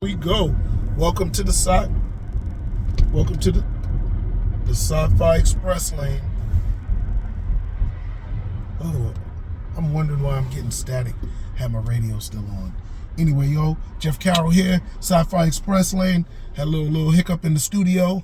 We go. Welcome to the Welcome to the Sci-Fi Express lane. Oh, I'm wondering why I'm getting static. Have my radio still on. Anyway, Jeff Carroll here. Sci-Fi Express lane. Had a little hiccup in the studio.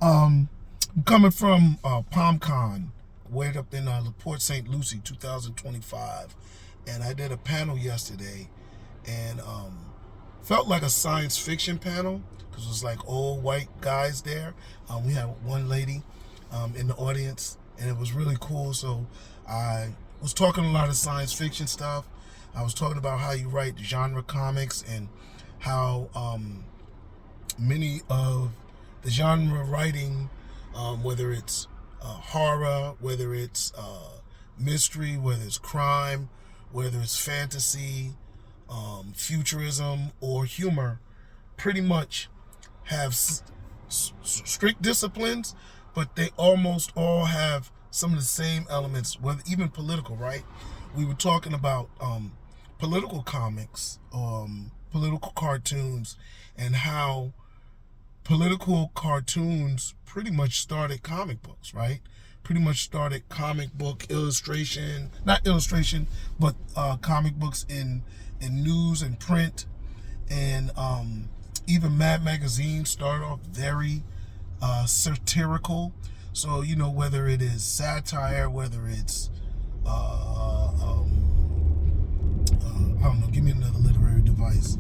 I'm coming from PalmCon, way up in Port St. Lucie, 2025, and I did a panel yesterday, and felt like a science fiction panel because it was like old white guys there. We had one lady in the audience, and it was really cool. So I was talking a lot of science fiction stuff. I was talking about how you write genre comics and how many of the genre writing, whether it's horror, whether it's mystery, whether it's crime, whether it's fantasy, futurism, or humor, pretty much have strict disciplines, but they almost all have some of the same elements, whether even political, right? We were talking about political comics, political cartoons, and how political cartoons pretty much started comic books, right? Pretty much started comic book illustration, not illustration, but comic books in news and print, and even Mad Magazine started off very satirical. So, whether it is satire, whether it's, I don't know, give me another literary device.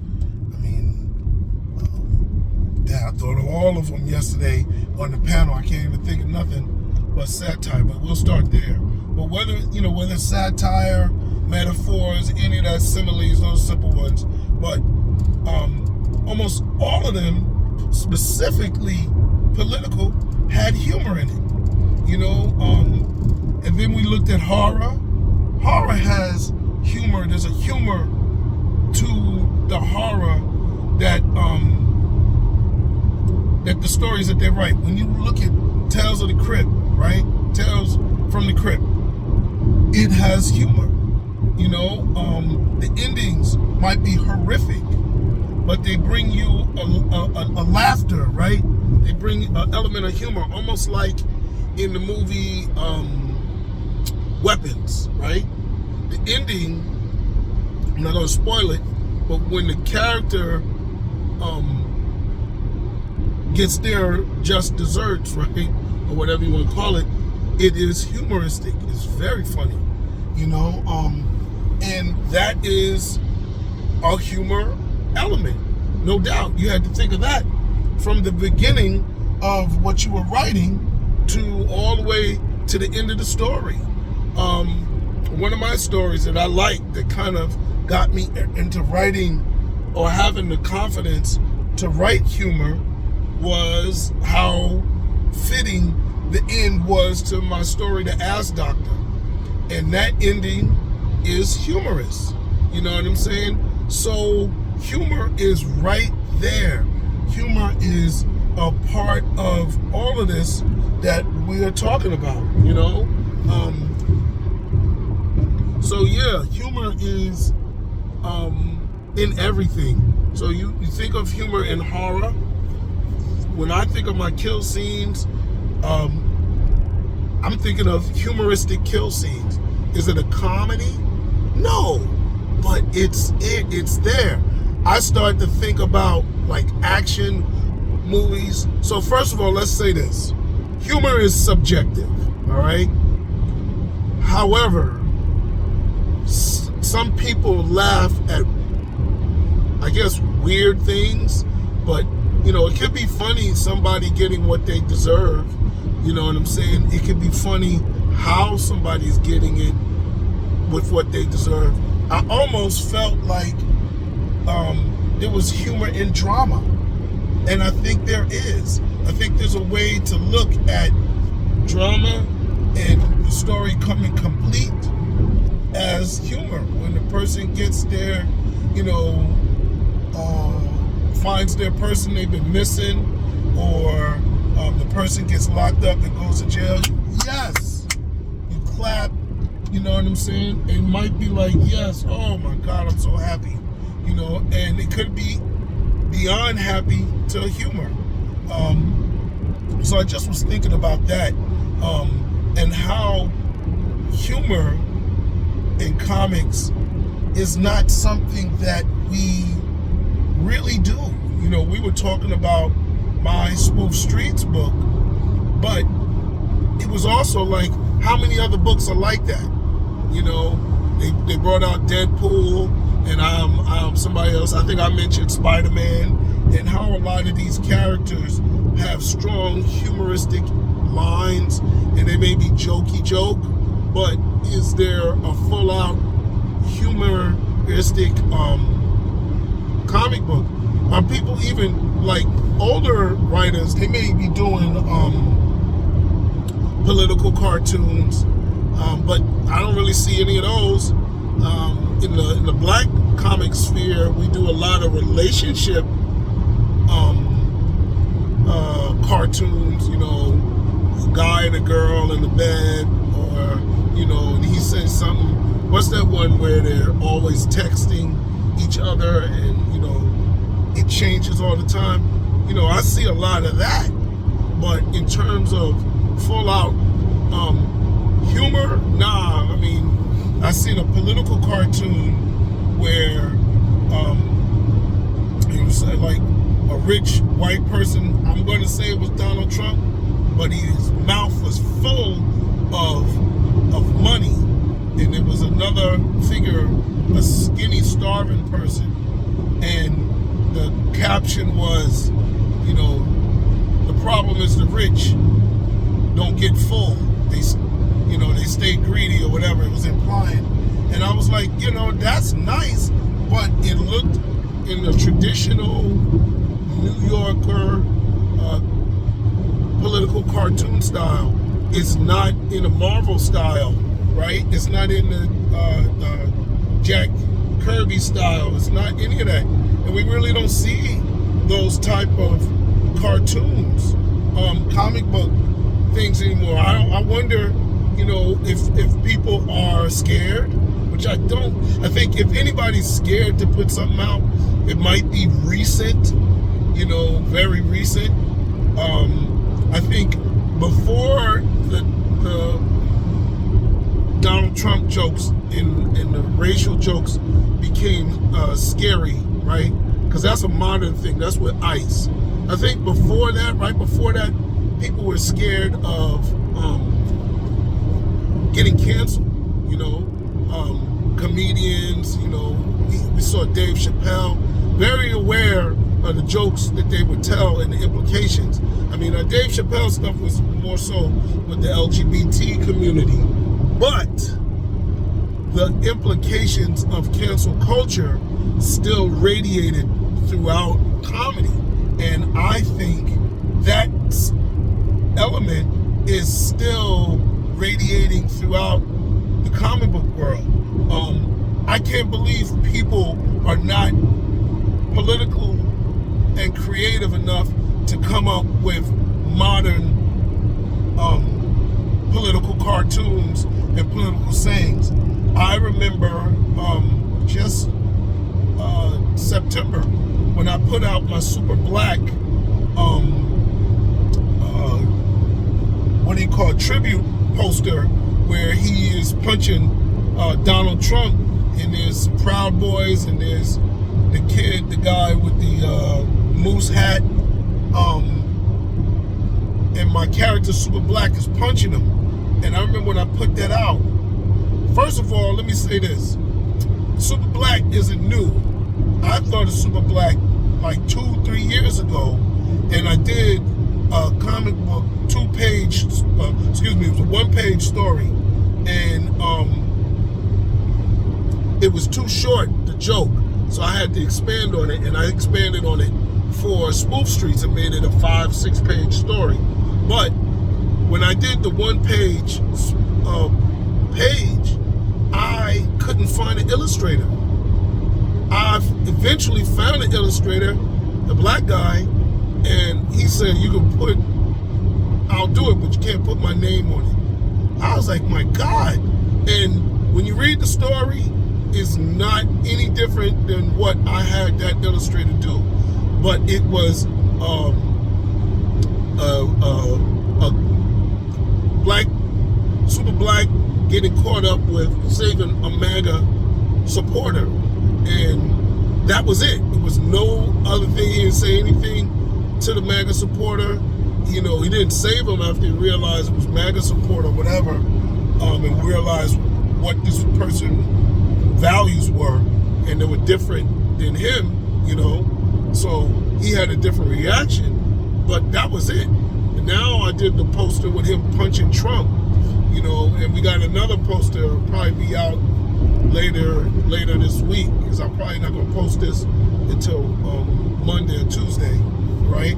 I thought of all of them yesterday on the panel. I can't even think of nothing but satire, but we'll start there. But whether it's satire, metaphors, any of that, similes, those simple ones, but almost all of them, specifically political, had humor in it. And then we looked at horror. Horror has humor. There's a humor to the horror that the stories that they write. When you look at Tales of the Crypt, right? Tales from the Crypt, it has humor. The endings might be horrific, but they bring you a laughter, right? They bring an element of humor, almost like in the movie Weapons, right? The ending, I'm not going to spoil it, but when the character gets their just desserts, right, or whatever you want to call it, it is humoristic. It's very funny, and that is a humor element, no doubt. You had to think of that from the beginning of what you were writing to all the way to the end of the story. One of my stories that I like that kind of got me into writing or having the confidence to write humor was how fitting the end was to my story, The Ass Doctor. And that ending is humorous. You know what I'm saying? So humor is right there. Humor is a part of all of this that we are talking about, So yeah, humor is in everything. So you think of humor in horror. When I think of my kill scenes, I'm thinking of humoristic kill scenes. Is it a comedy? No, but it's there. I start to think about like action movies. So first of all, let's say this. Humor is subjective, all right? However, some people laugh at, I guess, weird things, but it could be funny somebody getting what they deserve. You know what I'm saying? It could be funny how somebody's getting it with what they deserve. I almost felt like there was humor in drama. And I think there is. I think there's a way to look at drama and the story coming complete as humor. When the person gets there, finds their person they've been missing, or the person gets locked up and goes to jail. Yes, you clap. You know what I'm saying? It might be like, yes, oh my God, I'm so happy. And it could be beyond happy to humor. So I just was thinking about that, and how humor in comics is not something that we really do. You know, we were talking about my Spoof Streets book, but it was also like, how many other books are like that? You know, they brought out Deadpool, and somebody else, I think I mentioned Spider-Man, and how a lot of these characters have strong humoristic lines, and they may be jokey joke, but is there a full-out humoristic comic book? Are people, even like older writers, they may be doing political cartoons, but I don't really see any of those. In the black comic sphere, we do a lot of relationship cartoons, you know, a guy and a girl in the bed, or, you know, and he says something. What's that one where they're always texting each other and, you know, it changes all the time? You know, I see a lot of that, but in terms of full out humor, nah. I mean, I seen a political cartoon where it was like a rich white person. I'm going to say it was Donald Trump, but his mouth was full of money, and there was another figure, a skinny, starving person, and the caption was, you know, the problem is the rich don't get full. They, you know, they stay greedy or whatever it was implying. And I was like, you know, that's nice, but it looked in the traditional New Yorker political cartoon style. It's not in a Marvel style, right? It's not in the Jack Kirby style. It's not any of that. And we really don't see those type of cartoons, comic book things anymore. I wonder, you know, if people are scared, which I don't. I think if anybody's scared to put something out, it might be recent, you know, very recent. I think before the Donald Trump jokes and the racial jokes became scary, right? Because that's a modern thing. That's with ICE. I think before that, right before that, people were scared of getting canceled, you know. Comedians, you know, we saw Dave Chappelle, very aware of the jokes that they would tell and the implications. I mean, Dave Chappelle stuff was more so with the LGBT community, but the implications of cancel culture still radiated throughout comedy. And I think that element is still radiating throughout the comic book world. I can't believe people are not political and creative enough to come up with modern political cartoons and political sayings. I remember just September when I put out my Super Black what do you call it, tribute poster, where he is punching Donald Trump, and there's Proud Boys, and there's the kid, the guy with the moose hat, and my character Super Black is punching him. And I remember when I put that out, first of all, let me say this: Super Black isn't new. I thought of Super Black like 2-3 years ago, and I did a comic book, it was a 1-page story, and it was too short, the joke, so I had to expand on it, and I expanded on it for Spoof Streets and made it a 5-6 page story. But when I did the 1-page page, I couldn't find an illustrator. I eventually found an illustrator, the black guy, and he said, I'll do it, but you can't put my name on it. I was like, my God. And when you read the story, it's not any different than what I had that illustrator do. but it was a black, super black, getting caught up with saving a MAGA supporter, and that was it. It was no other thing. He didn't say anything to the MAGA supporter. You know, he didn't save him after he realized it was MAGA support or whatever, and realized what this person values were, and they were different than him, you know. So he had a different reaction, but that was it. And now I did the poster with him punching Trump, you know, and we got another poster, it'll probably be out later this week, because I'm probably not going to post this until Monday or Tuesday, right?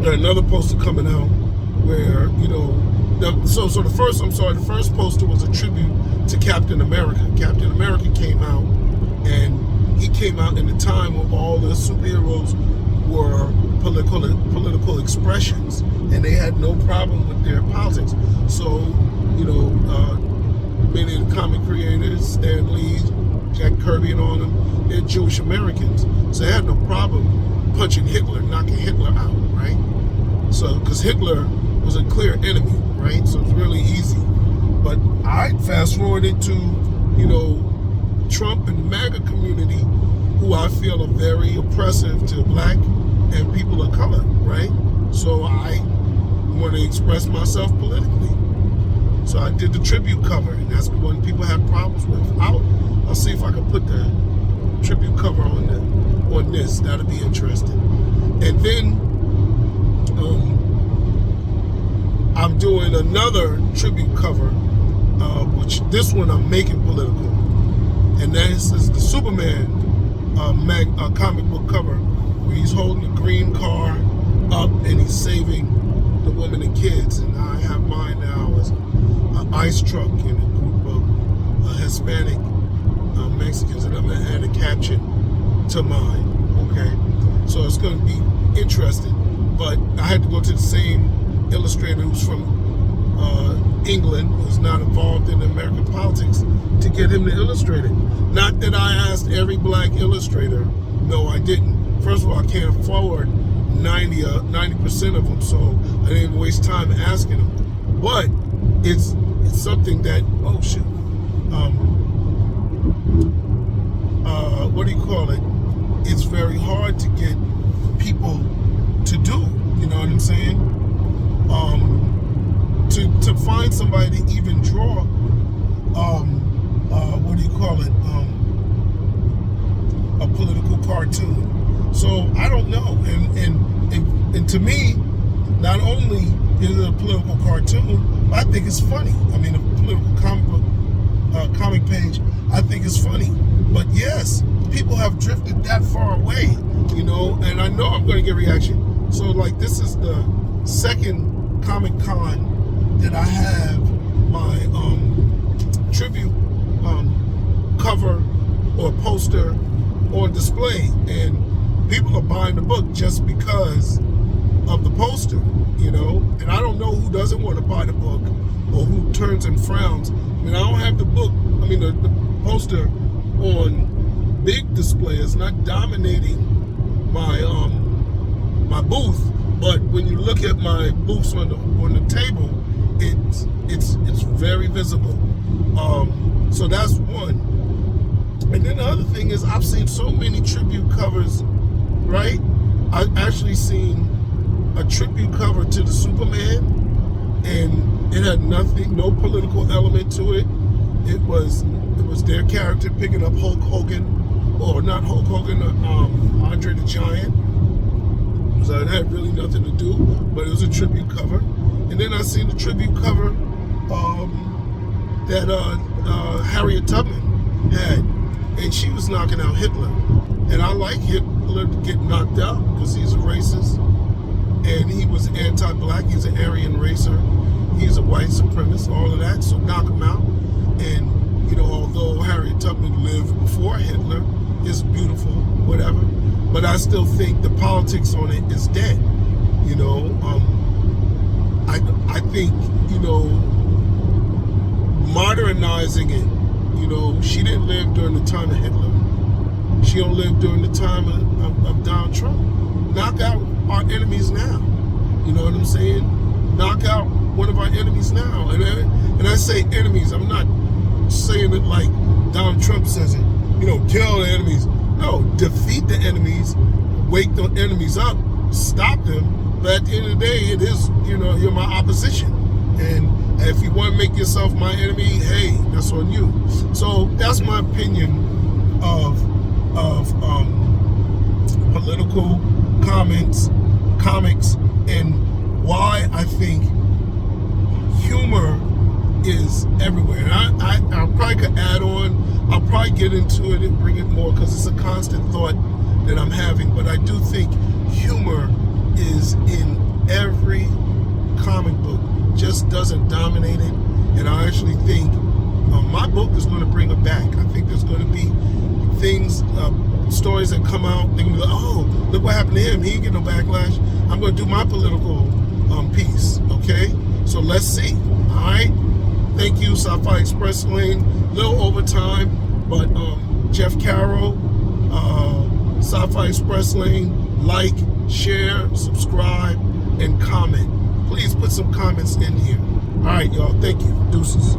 Got another poster coming out where, you know, the first poster was a tribute to Captain America. Captain America came out, and he came out in a time when all the superheroes were political expressions, and they had no problem with their politics. So, you know, many of the comic creators, Stan Lee, Jack Kirby, and all of them, they're Jewish Americans, so they had no problem punching Hitler, knocking Hitler out, right? So, because Hitler was a clear enemy, right? So it's really easy. But I fast forwarded to, you know, Trump and the MAGA community, who I feel are very oppressive to black and people of color, right? So I want to express myself politically. So I did the tribute cover, and that's the one people have problems with. I'll see if I can put the tribute cover on this. That'll be interesting. And then I'm doing another tribute cover, which this one I'm making political, and this is the Superman comic book cover, where he's holding a green car up and he's saving the women and kids. And I have mine now as an ice truck and a group of Hispanic Mexicans, and I'm going to add a caption to mine, okay? So it's going to be interesting, but I had to go to the same illustrator who's from England, who's not involved in American politics, to get him to illustrate it. Not that I asked every black illustrator. No, I didn't. First of all, I can't afford 90% of them, so I didn't waste time asking them. But it's something that, oh shoot, what do you call it? It's very hard to get people to do. You know what I'm saying? To find somebody to even draw, what do you call it? A political cartoon. So I don't know. And to me, not only is it a political cartoon, but I think it's funny. I mean, a political comic page, I think it's funny. But yes, people have drifted that far away, you know, and I know I'm going to get reaction. So like, this is the second Comic Con that I have my tribute cover or poster on display, and people are buying the book just because of the poster, you know. And I don't know who doesn't want to buy the book or who turns and frowns. I mean, I don't have the book, I mean the poster on big display. It's not dominating my my booth, but when you look at my booths on the table, it's very visible. So that's one. And then the other thing is, I've seen so many tribute covers, right? I've actually seen a tribute cover to the Superman, and it had nothing, no political element to it. It was their character picking up Hulk Hogan, or not Hulk Hogan, Andre the Giant. So it had really nothing to do, but it was a tribute cover. And then I seen the tribute cover that Harriet Tubman had, and she was knocking out Hitler. And I like Hitler to get knocked out because he's a racist, and he was anti-black. He's an Aryan racer. He's a white supremacist, all of that. So knock him out. And you know, although Harriet Tubman lived before Hitler, is beautiful, whatever. But I still think the politics on it is dead. You know, I think, you know, modernizing it, you know, she didn't live during the time of Hitler. She don't live during the time of of Donald Trump. Knock out our enemies now. You know what I'm saying? Knock out one of our enemies now. And I say enemies, I'm not saying it like Donald Trump says it. You know, kill the enemies. No, defeat the enemies, wake the enemies up, stop them. But at the end of the day, it is, you know, you're my opposition. And if you want to make yourself my enemy, hey, that's on you. So that's my opinion of political comics, and why I think humor is everywhere. And I probably could add on, I'll probably get into it and bring it more because it's a constant thought that I'm having. But I do think humor is in every comic book, just doesn't dominate it. And I actually think my book is going to bring it back. I think there's going to be things, stories that come out, they're going to be like, oh, look what happened to him. He didn't get no backlash. I'm going to do my political piece, okay? So let's see, all right? Thank you, Sci-Fi Express Lane. Little overtime, but Jeff Carroll, Sci-Fi Express Lane, like, share, subscribe, and comment. Please put some comments in here. All right, y'all. Thank you. Deuces.